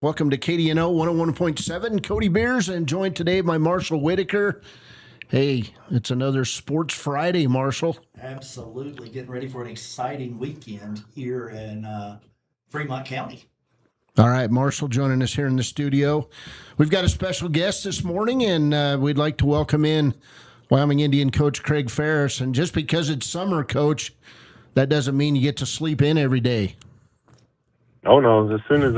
Welcome to KDNO 101.7. Cody Beers, and joined today by Marshall Whitaker. Hey, it's another Sports Friday, Marshall. Absolutely. Getting ready for an exciting weekend here in Fremont County. All right, Marshall joining us here in the studio. We've got a special guest this morning, and we'd like to welcome in Wyoming Indian coach Craig Ferris. And just because it's summer, Coach, that doesn't mean you get to sleep in every day. Oh no! As soon as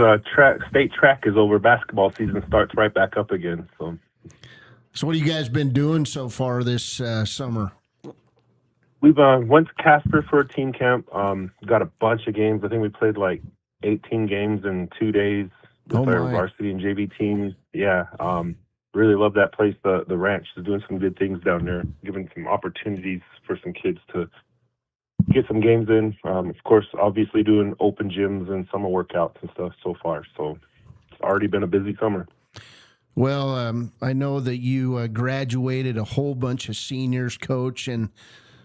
state track is over, basketball season starts right back up again. So what have you guys been doing so far this summer? We've went to Casper for a team camp. Got a bunch of games. I think we played like 18 games in 2 days with our varsity and JV teams. Yeah, really love that place. The ranch is doing some good things down there, giving some opportunities for some kids to get some games in. Of course, obviously doing open gyms and summer workouts and stuff so far. So it's already been a busy summer. Well, I know that you graduated a whole bunch of seniors, Coach, and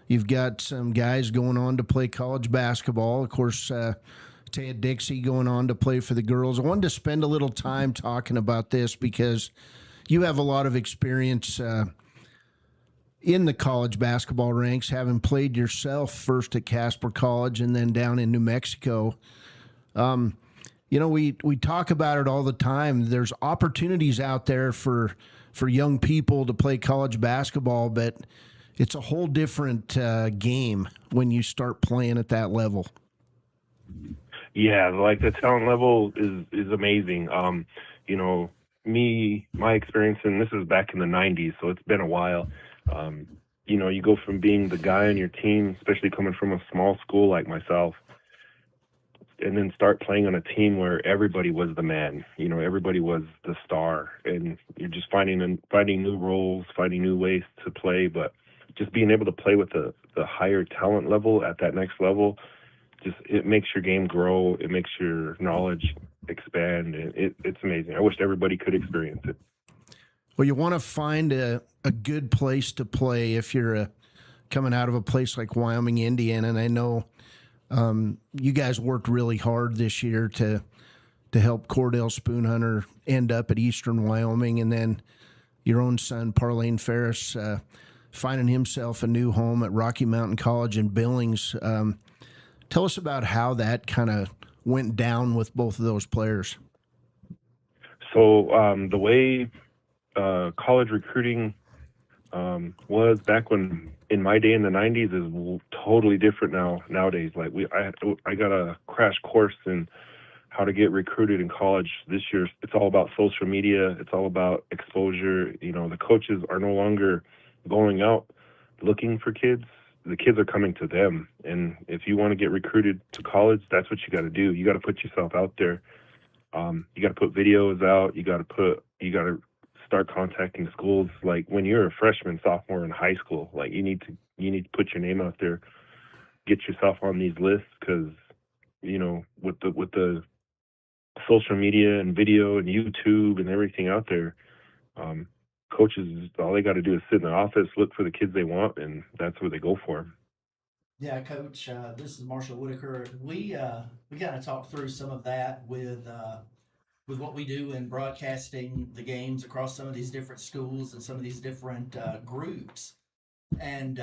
you've got some guys going on to play college basketball. Of course, Taya Dixie going on to play for the girls. I wanted to spend a little time talking about this because you have a lot of experience in the college basketball ranks, having played yourself first at Casper College and then down in New Mexico. You know, we talk about it all the time. There's opportunities out there for young people to play college basketball, but it's a whole different game when you start playing at that level. Yeah, like the talent level is amazing. You know, my experience, and this is back in the 90s, so it's been a while. You know, you go from being the guy on your team, especially coming from a small school like myself, and then start playing on a team where everybody was the man. You know, everybody was the star, and you're just finding new roles, finding new ways to play. But just being able to play with the higher talent level at that next level, it makes your game grow. It makes your knowledge expand. It's amazing. I wish everybody could experience it. Well, you want to find a good place to play if you're coming out of a place like Wyoming Indian, and I know you guys worked really hard this year to help Cordell Spoonhunter end up at Eastern Wyoming, and then your own son, Parlane Ferris, finding himself a new home at Rocky Mountain College in Billings. Tell us about how that kind of went down with both of those players. So the way college recruiting was back when, in my day in the 90s, is totally different nowadays. Like I got a crash course in how to get recruited in college this year. It's all about social media. It's all about exposure. You know, the coaches are no longer going out looking for kids. The kids are coming to them. And if you want to get recruited to college, that's what you got to do. You got to put yourself out there. You got to put videos out. You got to start contacting schools. Like when you're a freshman, sophomore in high school, like you need to put your name out there, get yourself on these lists, because you know, with the social media and video and YouTube and everything out there, coaches, all they got to do is sit in the office, look for the kids they want, and that's where they go for. Yeah, Coach, this is Marshall Whitaker. We kind of talked through some of that with what we do in broadcasting the games across some of these different schools and some of these different groups. And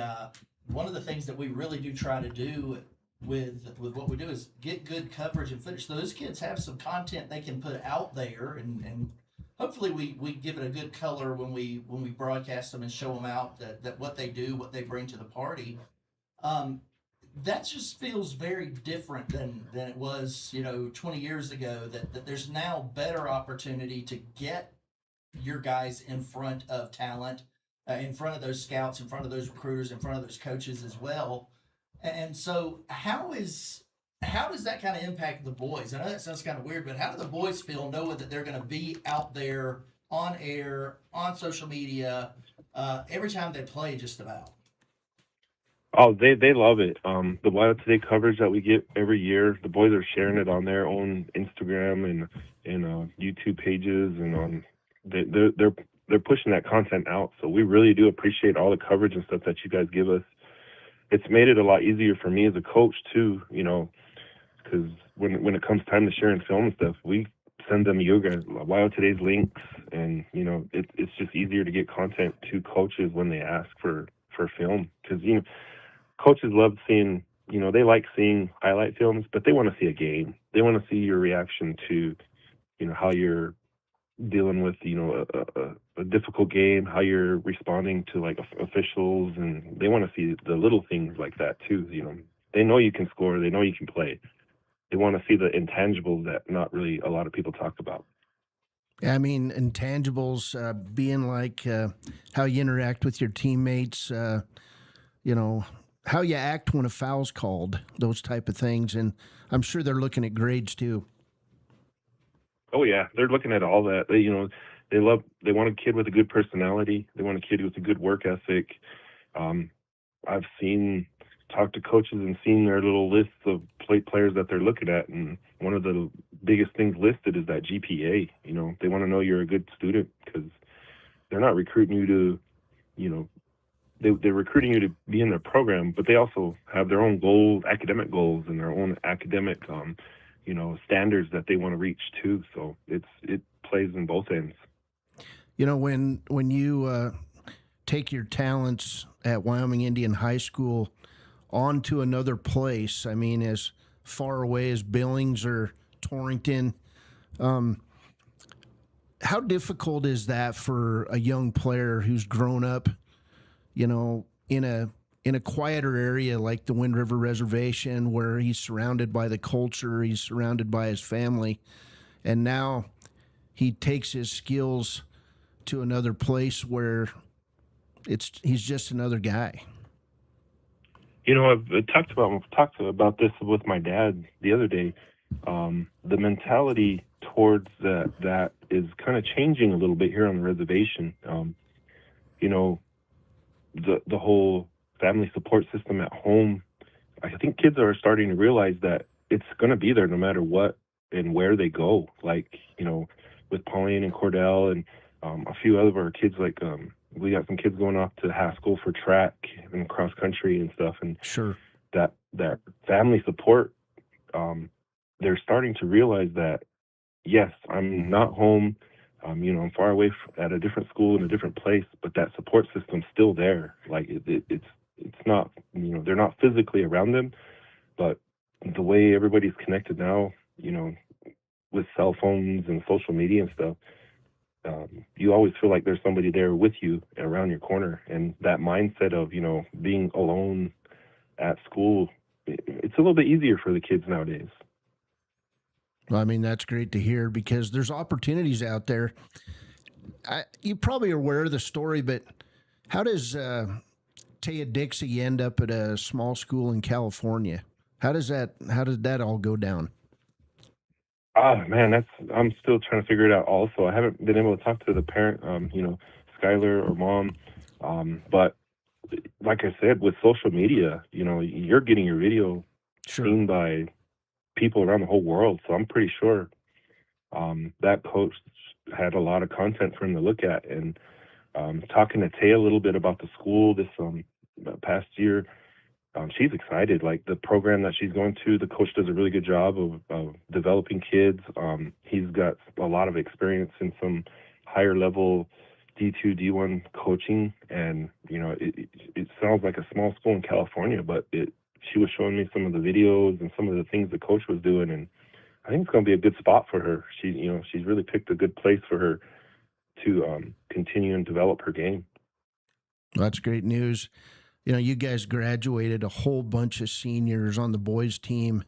one of the things that we really do try to do with what we do is get good coverage and footage. So those kids have some content they can put out there, and hopefully we give it a good color when we broadcast them and show them out that what they do, what they bring to the party. That just feels very different than it was, 20 years ago, that there's now better opportunity to get your guys in front of talent, in front of those scouts, in front of those recruiters, in front of those coaches as well. And so how does that kind of impact the boys? I know that sounds kind of weird, but how do the boys feel knowing that they're going to be out there on air, on social media, every time they play just about? Oh, they love it. The WyoToday coverage that we get every year, the boys are sharing it on their own Instagram and YouTube pages, and they're pushing that content out. So we really do appreciate all the coverage and stuff that you guys give us. It's made it a lot easier for me as a coach too, because when it comes time to sharing film and stuff, we send them WyoToday's links, and it's just easier to get content to coaches when they ask for film, because coaches love seeing, they like seeing highlight films, but they want to see a game. They want to see your reaction to how you're dealing with a difficult game, how you're responding to like officials, and they want to see the little things like that too. They know you can score, they know you can play. They want to see the intangibles that not really a lot of people talk about. I mean, intangibles being like how you interact with your teammates, how you act when a foul's called, those type of things. And I'm sure they're looking at grades too. Oh yeah, they're looking at all that. They want a kid with a good personality. They want a kid with a good work ethic. I've talked to coaches and seen their little lists of players that they're looking at, and one of the biggest things listed is that GPA. They want to know you're a good student, because they're not recruiting you to, they're recruiting you to be in their program, but they also have their own goals, academic goals, and their own academic, standards that they want to reach too. So it plays in both ends. When you take your talents at Wyoming Indian High School on to another place, I mean, as far away as Billings or Torrington, how difficult is that for a young player who's grown up, in a quieter area like the Wind River Reservation, where he's surrounded by the culture, he's surrounded by his family, and now he takes his skills to another place where he's just another guy? I've talked about this with my dad the other day. The mentality towards that is kind of changing a little bit here on the reservation. The whole family support system at home, I think kids are starting to realize that it's going to be there no matter what and where they go. Like, with Pauline and Cordell and a few other of our kids, like we got some kids going off to Haskell for track and cross country and stuff. And sure, that family support, they're starting to realize that, yes, I'm not home. I'm far away at a different school in a different place, but that support system's still there. Like it's not, they're not physically around them, but the way everybody's connected now, with cell phones and social media and stuff, you always feel like there's somebody there with you around your corner. And that mindset of, being alone at school, it's a little bit easier for the kids nowadays. Well, I mean, that's great to hear, because there's opportunities out there. You probably are aware of the story, but how does Taya Dixie end up at a small school in California? How did that all go down? Man, I'm still trying to figure it out also. I haven't been able to talk to the parent, Skylar or mom. But like I said, with social media, you're getting your video seen by people around the whole world. So I'm pretty sure that coach had a lot of content for him to look at. And talking to Tay a little bit about the school this past year, she's excited. Like the program that she's going to, the coach does a really good job of developing kids. He's got a lot of experience in some higher level D2, D1 coaching. And, it sounds like a small school in California, but she was showing me some of the videos and some of the things the coach was doing, and I think it's going to be a good spot for her. She's really picked a good place for her to continue and develop her game. Well, that's great news. You guys graduated a whole bunch of seniors on the boys team.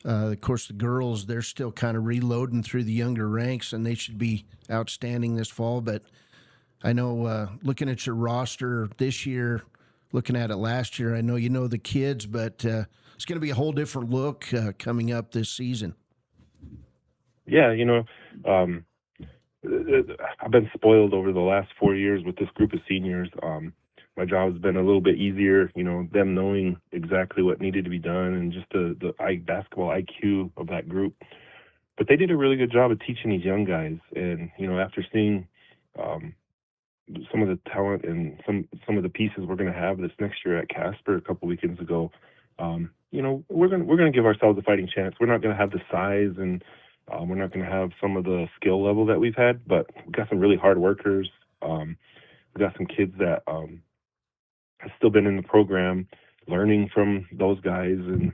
Of course, the girls, they're still kind of reloading through the younger ranks, and they should be outstanding this fall. But I know looking at your roster this year, looking at it last year, I know the kids, but it's going to be a whole different look coming up this season. Yeah, I've been spoiled over the last 4 years with this group of seniors. My job has been a little bit easier, them knowing exactly what needed to be done and just the basketball IQ of that group. But they did a really good job of teaching these young guys. And, after seeing some of the talent and some of the pieces we're going to have this next year at Casper a couple weekends ago, we're going to give ourselves a fighting chance. We're not going to have the size and We're not going to have some of the skill level that we've had, but we got some really hard workers. We got some kids that have still been in the program, learning from those guys, and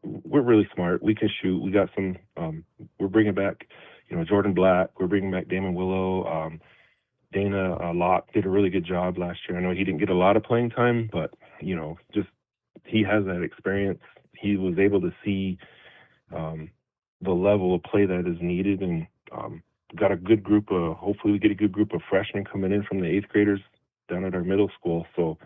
we're really smart. We can shoot. We got some. We're bringing back, Jordan Black. We're bringing back Damon Willow. Dana Locke did a really good job last year. I know he didn't get a lot of playing time, but just he has that experience. He was able to see the level of play that is needed, and got a good group of. Hopefully, we get a good group of freshmen coming in from the 8th graders down at our middle school. So,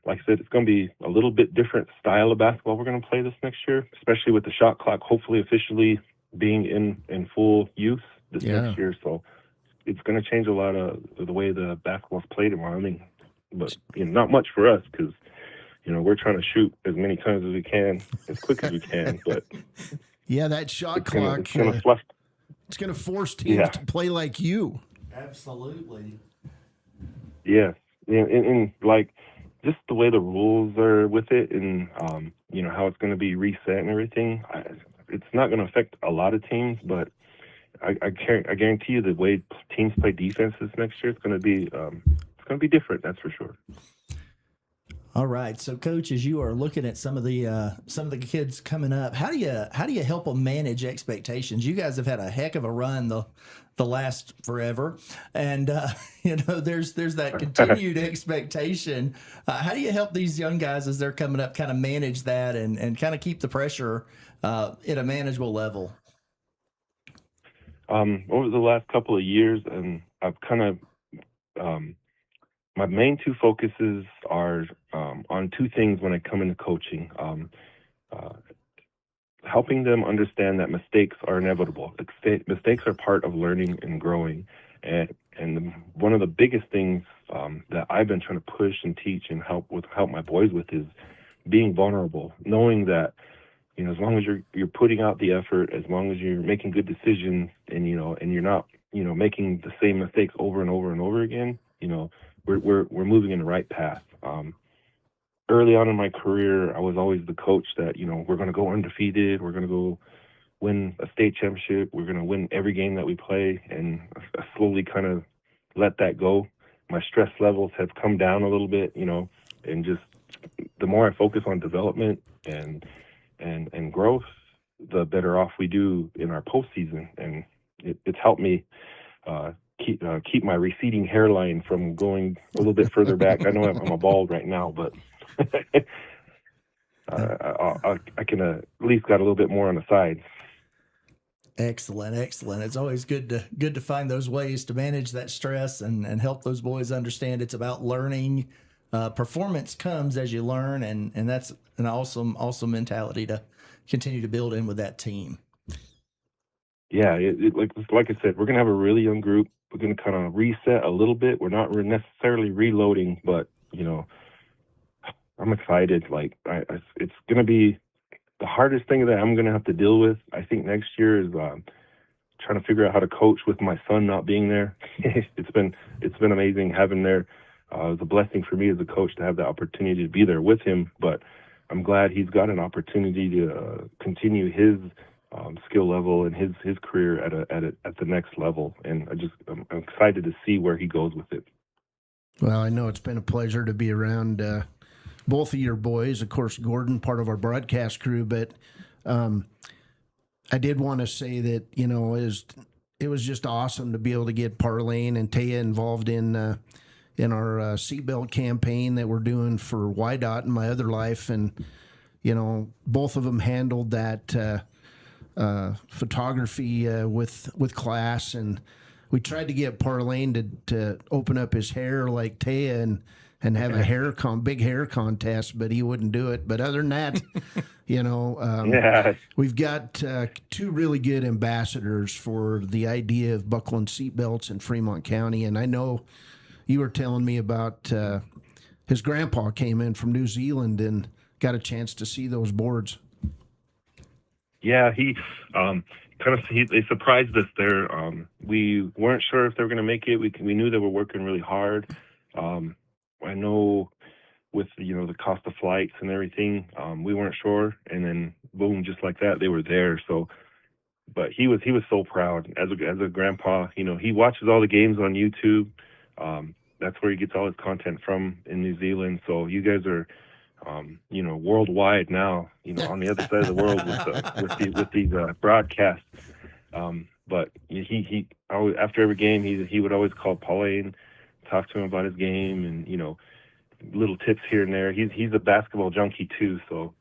like I said, it's going to be a little bit different style of basketball we're going to play this next year, especially with the shot clock hopefully officially being in full use this next year. So it's going to change a lot of the way the basketball's played in Wyoming, but not much for us because we're trying to shoot as many times as we can, as quick as we can. But that shot clock, it's going to flush. It's going to force teams to play like you. Absolutely. Yeah, and like just the way the rules are with it, and how it's going to be reset and everything. It's not going to affect a lot of teams, but I guarantee you the way teams play defenses next year, it's going to be different. That's for sure. All right, so Coach, as you are looking at some of the kids coming up, how do you help them manage expectations? You guys have had a heck of a run the last forever, and there's that continued expectation. How do you help these young guys as they're coming up kind of manage that and kind of keep the pressure at a manageable level? Over the last couple of years, and I've kind of my main two focuses are on two things when I come into coaching. Helping them understand that mistakes are inevitable. Mistakes are part of learning and growing. And one of the biggest things that I've been trying to push and teach and help my boys with is being vulnerable, knowing that as long as you're putting out the effort, as long as you're making good decisions, and you're not making the same mistakes over and over and over again, we're moving in the right path. Early on in my career, I was always the coach that we're going to go undefeated, we're going to go win a state championship, we're going to win every game that we play, and I slowly kind of let that go. My stress levels have come down a little bit, and just the more I focus on development and growth, the better off we do in our postseason, and it's helped me keep my receding hairline from going a little bit further back. I know I'm a bald right now, but I can at least got a little bit more on the sides. Excellent. It's always good to find those ways to manage that stress and help those boys understand it's about learning. Performance comes as you learn, and that's an awesome mentality to continue to build in with that team. Yeah, like I said, we're gonna have a really young group. We're gonna kind of reset a little bit. We're not necessarily reloading, but I'm excited. It's gonna be the hardest thing that I'm gonna have to deal with, I think, next year is trying to figure out how to coach with my son not being there. It's been amazing having there. It was a blessing for me as a coach to have the opportunity to be there with him, but I'm glad he's got an opportunity to continue his skill level and his career at the next level. And I'm excited to see where he goes with it. Well, I know it's been a pleasure to be around both of your boys. Of course, Gordon, part of our broadcast crew, but I did want to say that it was just awesome to be able to get Parlane and Taya involved in our seatbelt campaign that we're doing for WYDOT in my other life, and both of them handled that photography with class, and we tried to get Parlane to open up his hair like Taya and have a big hair contest, but he wouldn't do it. But other than that, we've got two really good ambassadors for the idea of buckling seatbelts in Fremont County. And I know you were telling me about his grandpa came in from New Zealand and got a chance to see those boards. Yeah, he they surprised us there. We weren't sure if they were going to make it. We knew they were working really hard. I know with the cost of flights and everything, we weren't sure, and then boom, just like that, they were there. So but he was so proud as a grandpa. He watches all the games on YouTube. That's where he gets all his content from in New Zealand. So you guys are, worldwide now. On the other side of the world with these broadcasts. But he always, after every game, he would always call Pauline, talk to him about his game, and little tips here and there. He's a basketball junkie too, so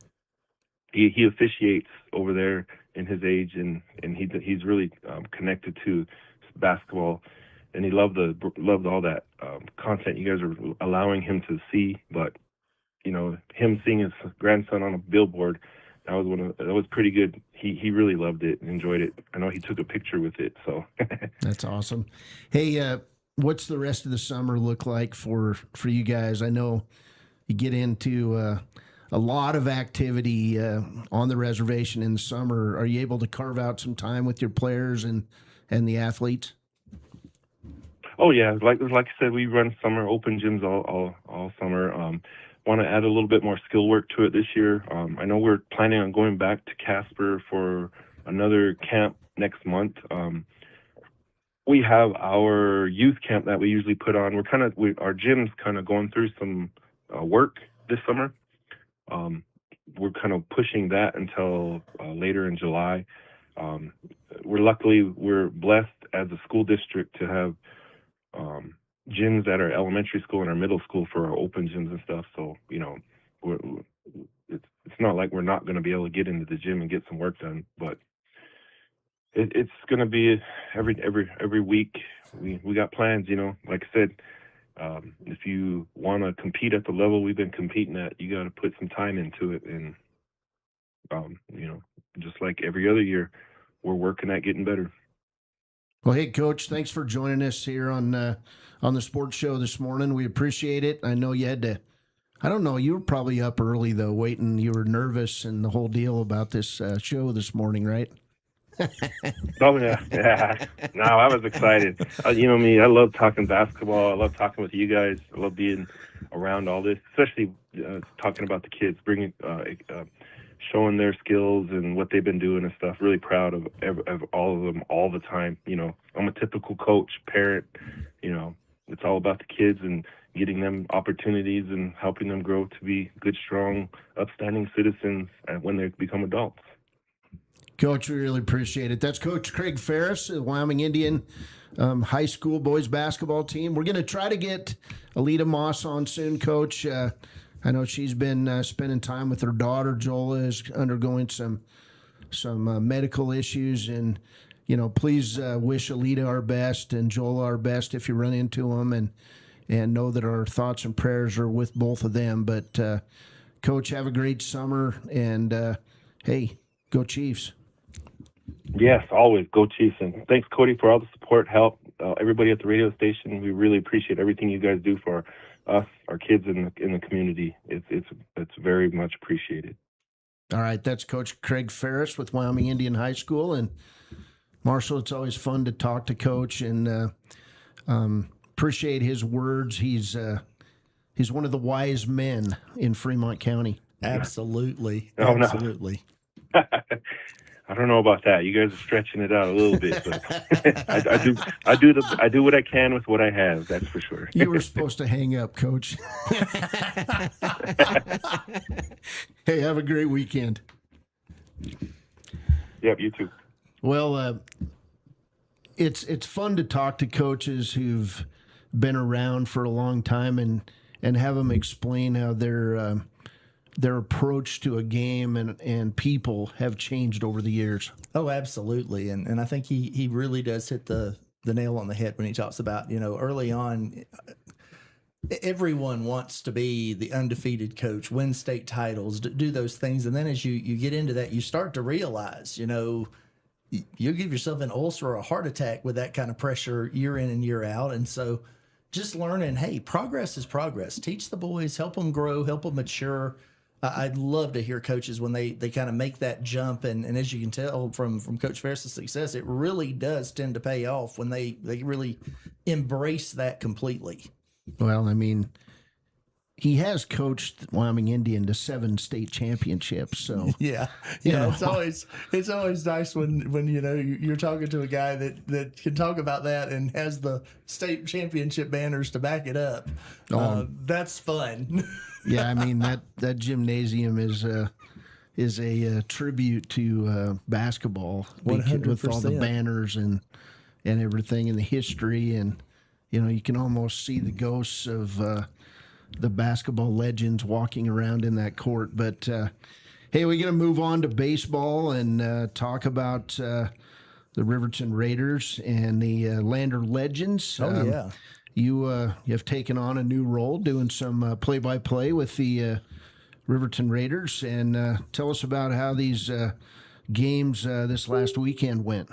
he officiates over there in his age, and he's really connected to basketball, and he loved all that content you guys are allowing him to see. But him seeing his grandson on a billboard, that was pretty good. He really loved it and enjoyed it. I know he took a picture with it, so That's awesome. Hey, what's the rest of the summer look like for you guys? I know you get into a lot of activity on the reservation in the summer. Are you able to carve out some time with your players and the athletes? Oh yeah, like I said, we run summer open gyms all summer. Want to add a little bit more skill work to it this year. I know we're planning on going back to Casper for another camp next month. We have our youth camp that we usually put on. Our gym's kind of going through some work this summer. We're kind of pushing that until later in July. We're blessed as a school district to have gyms at our elementary school and our middle school for our open gyms and stuff. So it's not like we're not going to be able to get into the gym and get some work done, but it's going to be every week. We got plans. Like I said, if you want to compete at the level we've been competing at, you got to put some time into it, and just like every other year, we're working at getting better. Well, hey, Coach, thanks for joining us here on the sports show this morning. We appreciate it. I know you had to, I don't know, you were probably up early, though, waiting. You were nervous and the whole deal about this show this morning, right? Oh, yeah. No, I was excited. Me, I love talking basketball. I love talking with you guys. I love being around all this, especially talking about the kids, showing their skills and what they've been doing and stuff. Really proud of all of them all the time. I'm a typical coach, parent. It's all about the kids and getting them opportunities and helping them grow to be good, strong, upstanding citizens when they become adults. Coach, we really appreciate it. That's Coach Craig Ferris, the Wyoming Indian high school boys basketball team. We're going to try to get Alita Moss on soon, Coach. I know she's been spending time with her daughter. Jola is undergoing some medical issues, and please wish Alita our best and Jola our best if you run into them, and know that our thoughts and prayers are with both of them. But Coach, have a great summer, and hey, go Chiefs. Yes, always go Chiefs, and thanks, Cody, for all the support, help, everybody at the radio station. We really appreciate everything you guys do for us, our kids in the community. It's very much appreciated. All right, that's Coach Craig Ferris with Wyoming Indian High School, and Marshall, it's always fun to talk to Coach, and appreciate his words. He's one of the wise men in Fremont County. Absolutely, Oh, no. absolutely. I don't know about that. You guys are stretching it out a little bit, but I do what I can with what I have. That's for sure. You were supposed to hang up, Coach. Hey, have a great weekend. Yep, you too. Well, it's fun to talk to coaches who've been around for a long time and have them explain how their approach to a game and people have changed over the years. Oh, absolutely. And I think he really does hit the nail on the head when he talks about, early on, everyone wants to be the undefeated coach, win state titles, do those things. And then as you get into that, you start to realize, you give yourself an ulcer or a heart attack with that kind of pressure year in and year out. And so just learning, hey, progress is progress. Teach the boys, help them grow, help them mature. I'd love to hear coaches when they kind of make that jump. And as you can tell from Coach Ferris' success, it really does tend to pay off when they really embrace that completely. Well, I mean, he has coached Wyoming Indian to 7 state championships. So Yeah, know. it's always nice when you're talking to a guy that can talk about that and has the state championship banners to back it up. That's fun. yeah, I mean that gymnasium is a tribute to basketball with all the 100%. banners and everything and the history, and you can almost see the ghosts of the basketball legends walking around in that court. But hey, we're going to move on to baseball and talk about the Riverton Raiders and the Lander Legends. Yeah. You have taken on a new role doing some play-by-play with the Riverton Raiders, and tell us about how these games this last weekend went.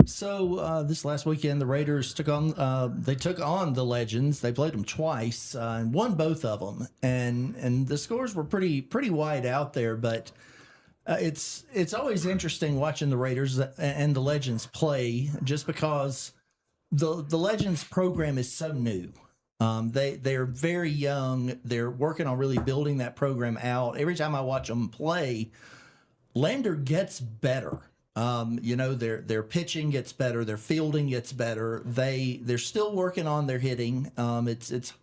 So this last weekend, the Raiders took on the Legends. They played them twice and won both of them, and the scores were pretty wide out there. But it's always interesting watching the Raiders and the Legends play, just because the Legends program is so new. They're very young. They're working on really building that program out. Every time I watch them play, Lander gets better. Their pitching gets better, their fielding gets better. They're still working on their hitting. It's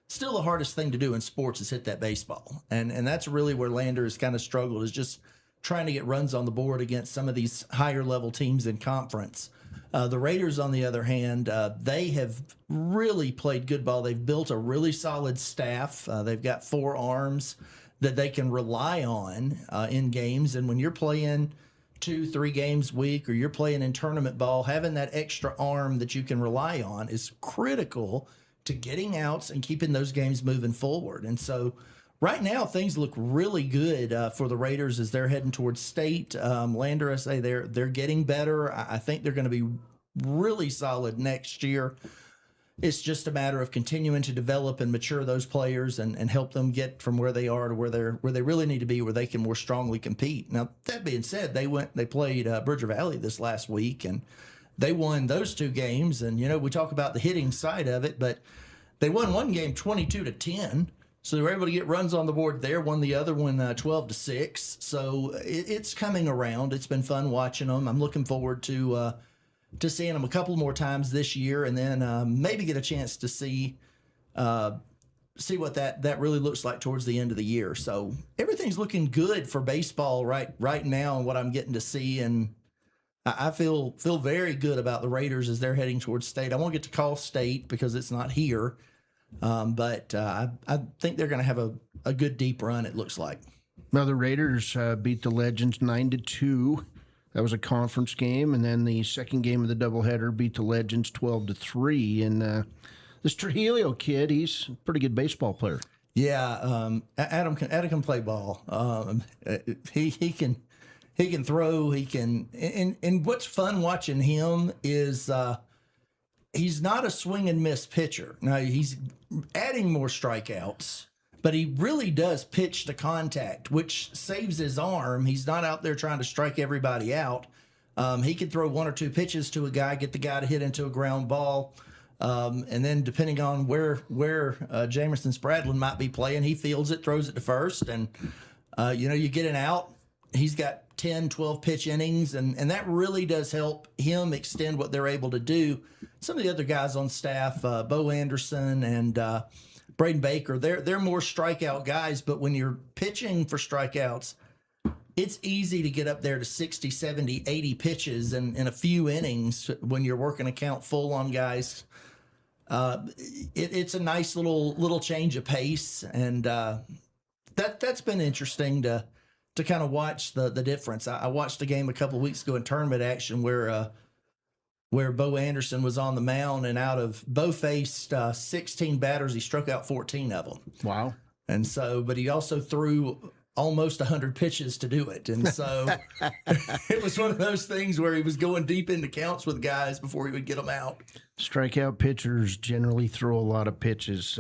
still the hardest thing to do in sports is hit that baseball. And that's really where Lander has kind of struggled, is just trying to get runs on the board against some of these higher level teams in conference. The Raiders, on the other hand, they have really played good ball. They've built a really solid staff. They've got 4 arms that they can rely on in games. And when you're playing 2-3 games a week, or you're playing in tournament ball, having that extra arm that you can rely on is critical to getting outs and keeping those games moving forward. And so right now things look really good for the Raiders as they're heading towards state. Lander, I say they're getting better. I think they're going to be really solid next year. It's just a matter of continuing to develop and mature those players and help them get from where they are to where they really need to be, where they can more strongly compete. Now, that being said, they played Bridger Valley this last week, and they won those 2 games. And, we talk about the hitting side of it, but they won one game 22-10. So they were able to get runs on the board there, won the other one 12-6. So it's coming around. It's been fun watching them. I'm looking forward to seeing them a couple more times this year, and then maybe get a chance to see what that really looks like towards the end of the year. So everything's looking good for baseball right now, and what I'm getting to see, and I feel very good about the Raiders as they're heading towards state. I won't get to call state because it's not here, but I think they're going to have a good deep run, it looks like. Now the Raiders beat the Legends 9-2. That was a conference game, and then the second game of the doubleheader beat the Legends 12-3. And this Trujillo kid, he's a pretty good baseball player. Yeah, Adam can play ball. He can throw. He can. And what's fun watching him is he's not a swing and miss pitcher. Now he's adding more strikeouts, but he really does pitch to contact, which saves his arm. He's not out there trying to strike everybody out. He can throw 1 or 2 pitches to a guy, get the guy to hit into a ground ball. And then depending on where Jamerson Spradlin might be playing, he fields it, throws it to first. And, you get an out. He's got 10, 12 pitch innings, and that really does help him extend what they're able to do. Some of the other guys on staff, Bo Anderson and Braden Baker, they're more strikeout guys, but when you're pitching for strikeouts, it's easy to get up there to 60, 70, 80 pitches in a few innings when you're working a count full on guys. It's a nice little change of pace, and that's been interesting to kind of watch the difference. I watched a game a couple of weeks ago in tournament action where Bo Anderson was on the mound, and Bo faced 16 batters. He struck out 14 of them. Wow. And so, but he also threw almost 100 pitches to do it. And so it was one of those things where he was going deep into counts with guys before he would get them out. Strikeout pitchers generally throw a lot of pitches.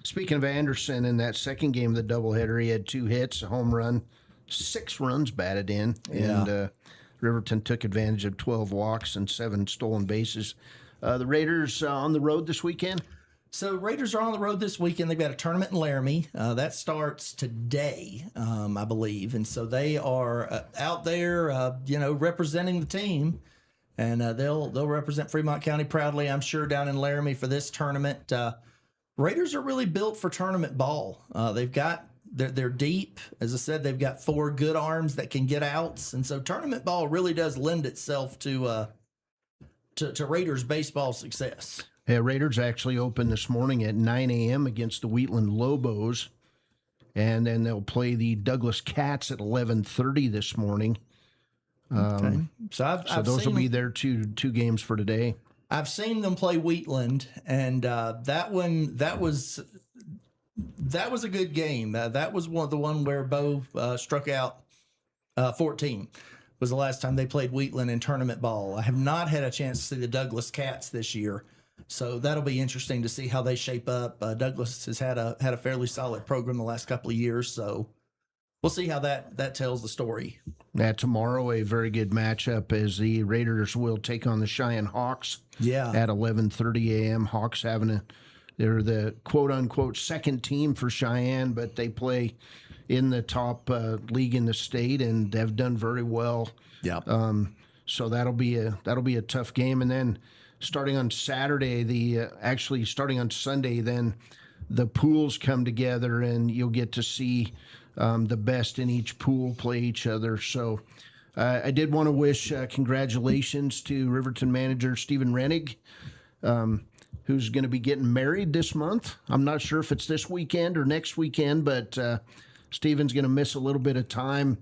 Speaking of Anderson, in that second game of the doubleheader, he had 2 hits, a home run, 6 runs batted in, and Riverton took advantage of 12 walks and 7 stolen bases. The Raiders on the road this weekend? So Raiders are on the road this weekend. They've got a tournament in Laramie. That starts today, I believe. And so they are out there, representing the team. And they'll represent Fremont County proudly, I'm sure, down in Laramie for this tournament. Raiders are really built for tournament ball. They're deep. As I said, they've got 4 good arms that can get outs. And so tournament ball really does lend itself to Raiders baseball success. Yeah, Raiders actually opened this morning at 9 a.m. against the Wheatland Lobos, and then they'll play the Douglas Cats at 11:30 this morning. Okay. So Those will be their two games for today. I've seen them play Wheatland, and that was a good game. That was the one where Bo struck out 14. Was the last time they played Wheatland in tournament ball. I have not had a chance to see the Douglas Cats this year, so that'll be interesting to see how they shape up. Douglas has had a fairly solid program the last couple of years, so we'll see how that tells the story. Tomorrow, a very good matchup as the Raiders will take on the Cheyenne Hawks. Yeah. At 11:30 a.m. Hawks they're the quote unquote second team for Cheyenne, but they play in the top league in the state and have done very well. Yeah. So that'll be a tough game. And then starting on Saturday, starting on Sunday, then the pools come together and you'll get to see the best in each pool play each other. So I did want to wish congratulations to Riverton manager Stephen Rennig, who's going to be getting married this month. I'm not sure if it's this weekend or next weekend, but Stephen's going to miss a little bit of time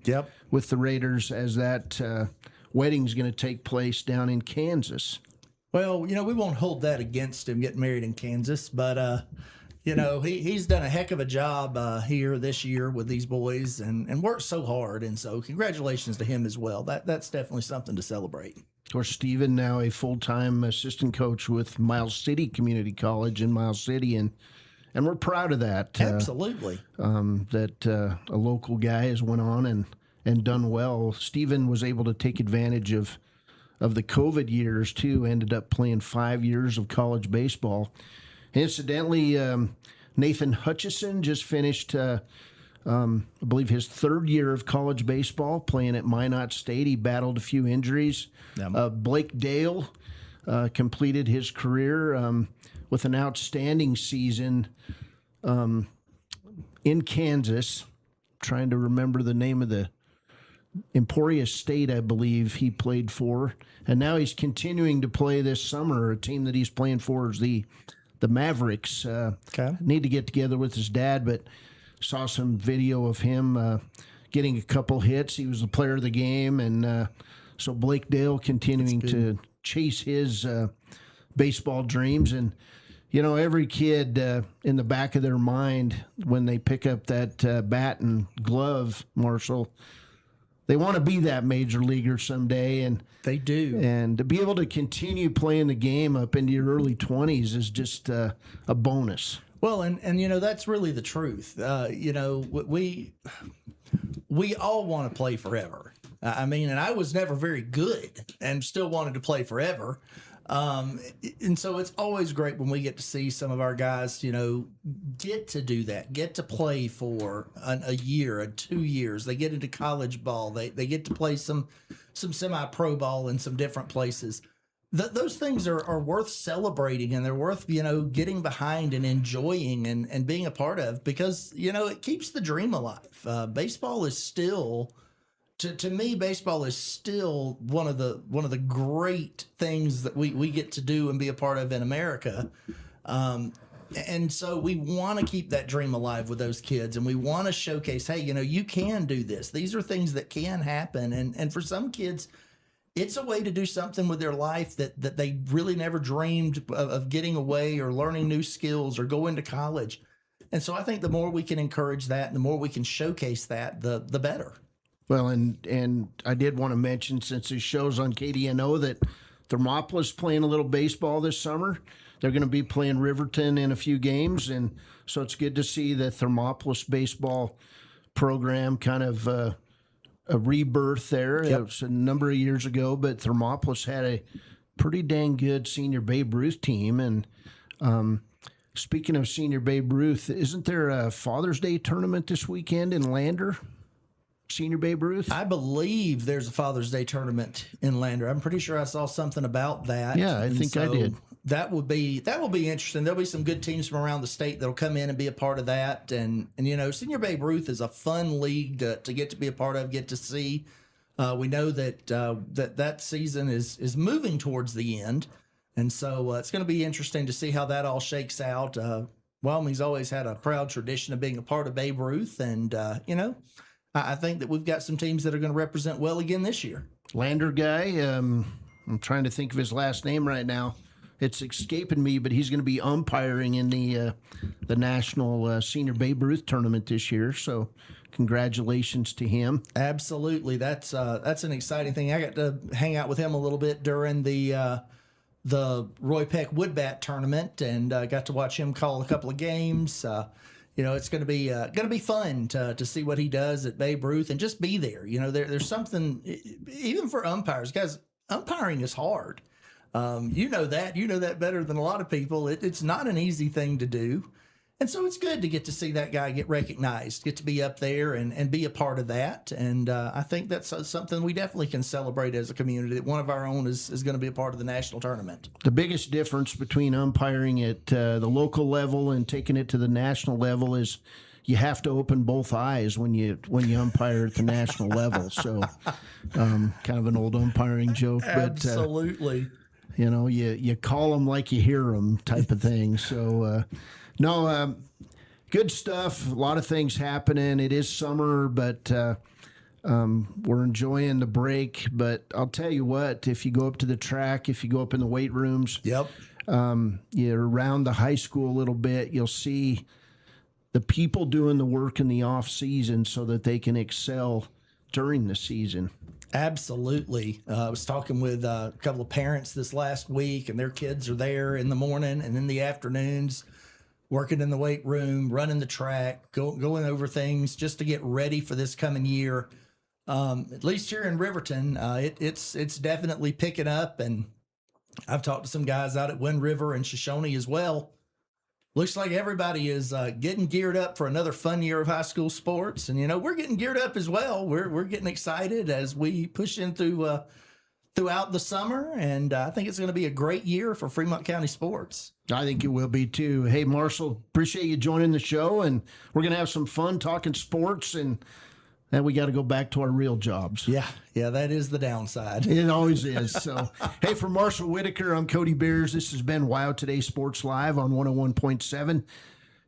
with the Raiders as that wedding's going to take place down in Kansas. Well, we won't hold that against him getting married in Kansas, but he's done a heck of a job here this year with these boys and worked so hard. And so congratulations to him as well. That's definitely something to celebrate. Of course, Stephen, now a full-time assistant coach with Miles City Community College in Miles City, and we're proud of that. Absolutely. That a local guy has went on and done well. Stephen was able to take advantage of the COVID years, too, ended up playing 5 years of college baseball. Incidentally, Nathan Hutchison just finished, I believe, his 3rd year of college baseball, playing at Minot State. He battled a few injuries. Blake Dale completed his career with an outstanding season in Kansas. Trying to remember the name of the Emporia State, I believe he played for. And now he's continuing to play this summer. A team that he's playing for is the Mavericks. Need to get together with his dad, but saw some video of him getting a couple hits. He was the player of the game, and so Blake Dale continuing to chase his baseball dreams. And every kid in the back of their mind when they pick up that bat and glove, Marshall, they want to be that major leaguer someday, and they do. And to be able to continue playing the game up into your early 20s is just a bonus. Well, and that's really the truth. We all want to play forever. I mean, and I was never very good and still wanted to play forever. And so it's always great when we get to see some of our guys, get to do that, get to play for a year or 2 years. They get into college ball. They get to play some semi-pro ball in some different places. Those things are worth celebrating, and they're worth, getting behind and enjoying and being a part of, because, it keeps the dream alive. Baseball is still... To me, baseball is still one of the great things that we get to do and be a part of in America. And so we want to keep that dream alive with those kids, and we want to showcase, hey, you can do this. These are things that can happen. And for some kids, it's a way to do something with their life that they really never dreamed of getting away or learning new skills or going to college. And so I think the more we can encourage that and the more we can showcase that, the better. Well, and I did want to mention, since this show's on KDNO, that Thermopolis playing a little baseball this summer. They're going to be playing Riverton in a few games, and so it's good to see the Thermopolis baseball program kind of a rebirth there. It was a number of years ago, but Thermopolis had a pretty dang good senior Babe Ruth team, and Speaking of Senior Babe Ruth, isn't there a Father's Day tournament this weekend in Lander? Senior Babe Ruth? I believe there's a Father's Day tournament in Lander. I'm pretty sure I saw something about that. Yeah, I think I did. That will be interesting. There'll be some good teams from around the state that'll come in and be a part of that. And Senior Babe Ruth is a fun league to get to be a part of, get to see. We know that that season is moving towards the end. And so it's going to be interesting to see how that all shakes out. Wyoming's always had a proud tradition of being a part of Babe Ruth. And, I think that we've got some teams that are going to represent well again this year. Lander guy, I'm trying to think of his last name right now. It's escaping me, but he's going to be umpiring in the National Senior Babe Ruth tournament this year. So congratulations to him. Absolutely. That's an exciting thing. I got to hang out with him a little bit during the Roy Peck Woodbat tournament, and got to watch him call a couple of games. It's going to be fun to see what he does at Babe Ruth and just be there. There's something even for umpires, guys. Umpiring is hard. You know that better than a lot of people. It's not an easy thing to do. And so it's good to get to see that guy get recognized, get to be up there and be a part of that. And I think that's something we definitely can celebrate as a community, that one of our own is going to be a part of the national tournament. The biggest difference between umpiring at the local level and taking it to the national level is you have to open both eyes when you umpire at the national level. So kind of an old umpiring joke. Absolutely. But, you call them like you hear them type of thing. So, good stuff. A lot of things happening. It is summer, but we're enjoying the break. But I'll tell you what, if you go up to the track, if you go up in the weight rooms, Yep. You're around the high school a little bit, you'll see the people doing the work in the off season so that they can excel during the season. Absolutely. I was talking with a couple of parents this last week, and their kids are there in the morning and in the afternoons, working in the weight room, running the track, going over things just to get ready for this coming year. At least here in Riverton, it's definitely picking up, and I've talked to some guys out at Wind River and Shoshone as well. Looks like everybody is getting geared up for another fun year of high school sports, and we're getting geared up as well. We're getting excited as we push into throughout the summer, and I think it's going to be a great year for Fremont County sports. I think it will be too. Hey, Marshall, appreciate you joining the show, and we're going to have some fun talking sports, and then we got to go back to our real jobs. Yeah, that is the downside. It always is. So, hey, for Marshall Whitaker, I'm Cody Bears. This has been WyoToday Sports Live on 101.7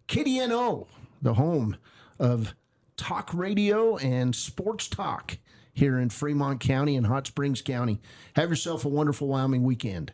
KDNO, the home of talk radio and sports talk here in Fremont County and Hot Springs County. Have yourself a wonderful Wyoming weekend.